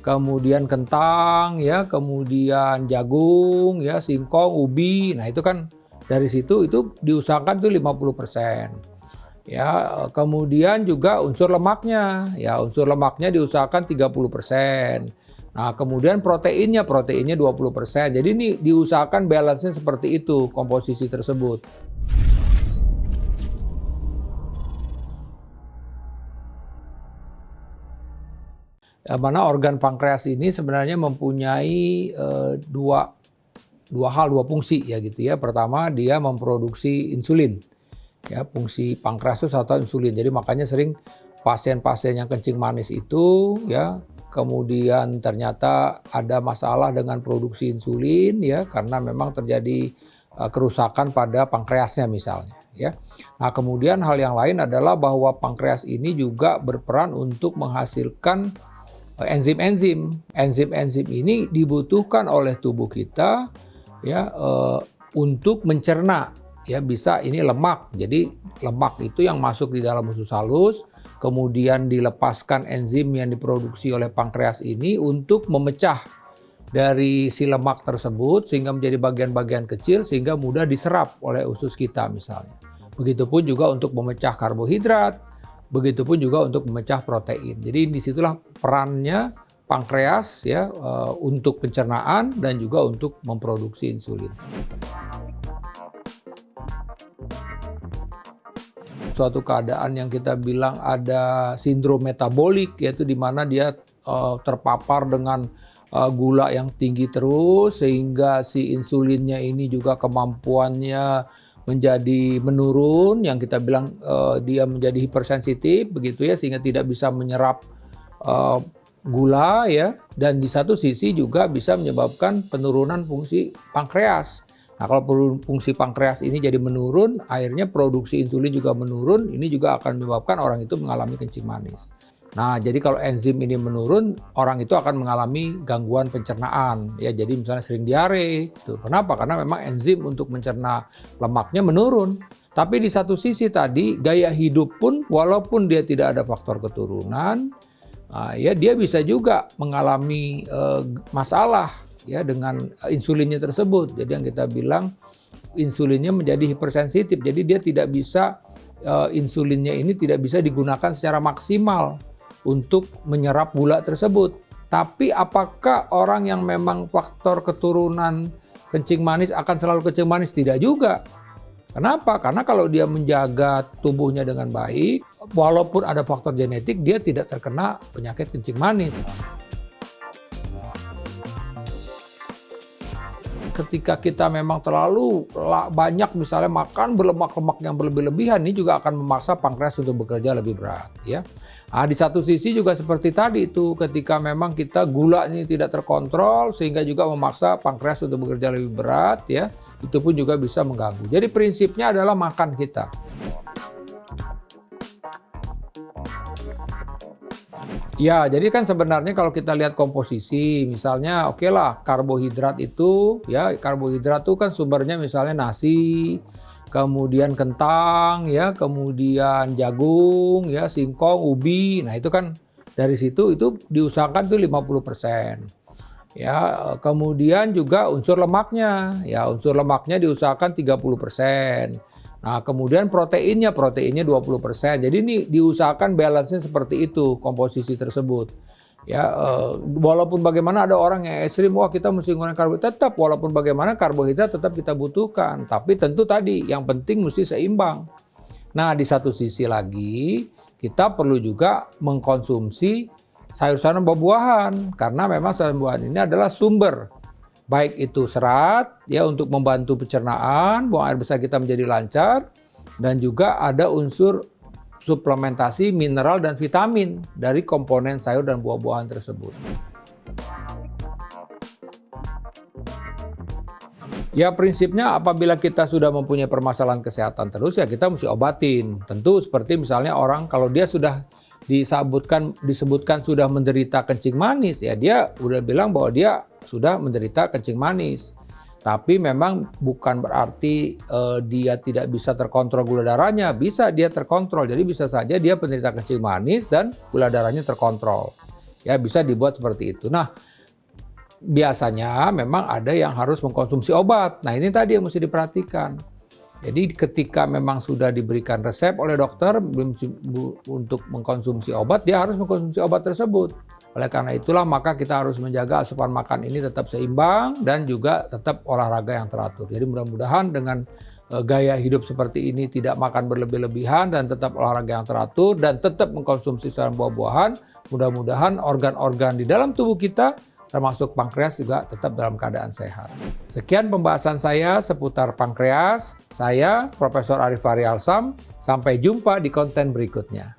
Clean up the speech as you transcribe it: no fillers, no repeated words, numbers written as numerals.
kemudian kentang, ya, kemudian jagung, ya, singkong, ubi. Nah, itu kan dari situ itu diusahakan tuh 50%. Ya, kemudian juga unsur lemaknya. Ya, unsur lemaknya diusahakan 30%. Nah, kemudian proteinnya 20%. Jadi ini diusahakan balance-nya seperti itu, komposisi tersebut. Mana organ pankreas ini sebenarnya mempunyai dua fungsi ya gitu ya. Pertama, dia memproduksi insulin. Ya, fungsi pankreas itu satu insulin. Jadi makanya sering pasien-pasien yang kencing manis itu ya kemudian ternyata ada masalah dengan produksi insulin ya karena memang terjadi kerusakan pada pankreasnya misalnya ya. Nah, kemudian hal yang lain adalah bahwa pankreas ini juga berperan untuk menghasilkan enzim-enzim. Enzim-enzim ini dibutuhkan oleh tubuh kita ya untuk mencerna ya, bisa ini lemak. Jadi lemak itu yang masuk di dalam usus halus, kemudian dilepaskan enzim yang diproduksi oleh pankreas ini untuk memecah dari si lemak tersebut sehingga menjadi bagian-bagian kecil sehingga mudah diserap oleh usus kita misalnya. Begitupun juga untuk memecah karbohidrat, begitupun juga untuk memecah protein. Jadi disitulah perannya pankreas ya untuk pencernaan dan juga untuk memproduksi insulin. Suatu keadaan yang kita bilang ada sindrom metabolik, yaitu di mana dia terpapar dengan gula yang tinggi terus sehingga si insulinnya ini juga kemampuannya menjadi menurun, yang kita bilang dia menjadi hipersensitif begitu ya, sehingga tidak bisa menyerap gula ya, dan di satu sisi juga bisa menyebabkan penurunan fungsi pankreas. Nah, kalau fungsi pankreas ini jadi menurun, akhirnya produksi insulin juga menurun, ini juga akan menyebabkan orang itu mengalami kencing manis. Nah, jadi kalau enzim ini menurun, orang itu akan mengalami gangguan pencernaan. Ya, jadi misalnya sering diare. Kenapa? Karena memang enzim untuk mencerna lemaknya menurun. Tapi di satu sisi tadi, gaya hidup pun walaupun dia tidak ada faktor keturunan, ya dia bisa juga mengalami masalah ya dengan insulinnya tersebut. Jadi yang kita bilang insulinnya menjadi hipersensitif. Jadi dia tidak bisa insulinnya ini tidak bisa digunakan secara maksimal untuk menyerap gula tersebut. Tapi apakah orang yang memang faktor keturunan kencing manis akan selalu kencing manis? Tidak juga. Kenapa? Karena kalau dia menjaga tubuhnya dengan baik, walaupun ada faktor genetik, dia tidak terkena penyakit kencing manis. Ketika kita memang terlalu banyak misalnya makan berlemak-lemak yang berlebih-lebihan, ini juga akan memaksa pankreas untuk bekerja lebih berat ya. Nah, di satu sisi juga seperti tadi itu, ketika memang kita gula ini tidak terkontrol sehingga juga memaksa pankreas untuk bekerja lebih berat ya, itu pun juga bisa mengganggu. Jadi prinsipnya adalah makan kita. Ya, jadi kan sebenarnya kalau kita lihat komposisi, misalnya oke lah karbohidrat itu, ya karbohidrat itu kan sumbernya misalnya nasi, kemudian kentang, ya kemudian jagung, ya singkong, ubi. Nah itu kan dari situ itu diusahakan tuh 50%. Ya, kemudian juga unsur lemaknya, ya unsur lemaknya diusahakan 30%. Nah, kemudian proteinnya 20%. Jadi ini diusahakan balance-nya seperti itu, komposisi tersebut. Ya, walaupun bagaimana ada orang yang ekstrim, wah kita mesti ngurangin karbohidrat, tetap walaupun bagaimana karbohidrat tetap kita butuhkan. Tapi tentu tadi yang penting mesti seimbang. Nah, di satu sisi lagi kita perlu juga mengkonsumsi sayur-sayuran buah-buahan karena memang sayur buahan ini adalah sumber baik itu serat ya untuk membantu pencernaan, buang air besar kita menjadi lancar, dan juga ada unsur suplementasi mineral dan vitamin dari komponen sayur dan buah-buahan tersebut. Ya prinsipnya apabila kita sudah mempunyai permasalahan kesehatan terus ya kita mesti obatin. Tentu seperti misalnya orang kalau dia sudah disebutkan sudah menderita kencing manis ya dia udah bilang bahwa dia sudah menderita kencing manis. Tapi memang bukan berarti dia tidak bisa terkontrol gula darahnya, bisa dia terkontrol. Jadi bisa saja dia penderita kencing manis dan gula darahnya terkontrol. Ya, bisa dibuat seperti itu. Nah, biasanya memang ada yang harus mengkonsumsi obat. Nah, ini tadi yang mesti diperhatikan. Jadi ketika memang sudah diberikan resep oleh dokter untuk mengkonsumsi obat, dia harus mengkonsumsi obat tersebut. Oleh karena itulah maka kita harus menjaga asupan makan ini tetap seimbang dan juga tetap olahraga yang teratur. Jadi mudah-mudahan dengan gaya hidup seperti ini, tidak makan berlebih-lebihan dan tetap olahraga yang teratur dan tetap mengkonsumsi sayuran buah-buahan, mudah-mudahan organ-organ di dalam tubuh kita termasuk pankreas juga tetap dalam keadaan sehat. Sekian pembahasan saya seputar pankreas. Saya Profesor Arif Fahri Alsam. Sampai jumpa di konten berikutnya.